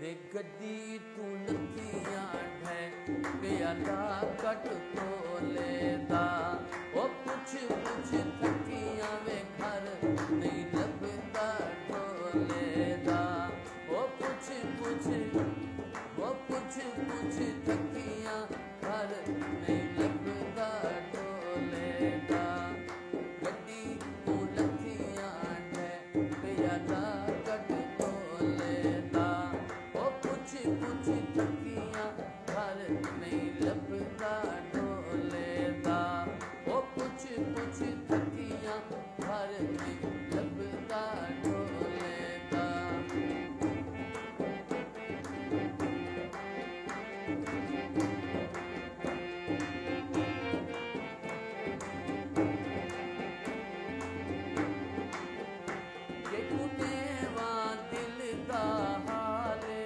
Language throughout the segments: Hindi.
वे गड्डी तू लथियां ढै प्याला कट तो लेदा ओ पुछ पुछ थकियां वे घर नहीं लभदा ढोलेदा ओ पुछ पुछ थकियां घर नहीं लभदा ढोलेदा गड्डी तू लथियां ढै प्याला कट तो लेदा ओ पुछ थकियां घर नहीं लभदा ढोलेदा ओ पुछ थकियां घर नहीं लभदा ढोलेदा के कुनेवा दिल दा हाले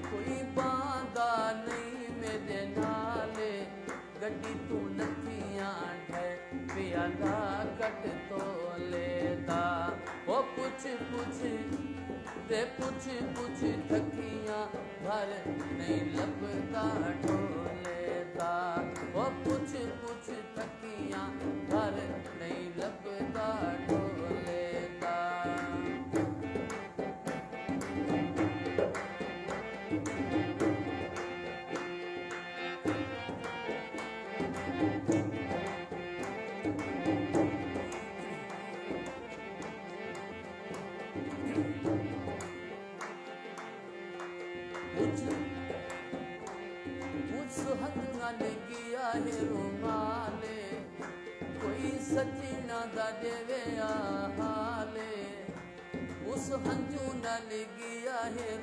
कोई बांदा नहीं मेरे नाले गड्डी तू लथियां ढै प्याला कट तो लेदा ओ पुछ थकियां घर नहीं लभदा ढोलेदा ओ पुछ थकियां घर नहीं लभदा ढोलेदा सुहग न गिया है रुमाले कोई सजना दा देवे हाले उस हंजू न गिया है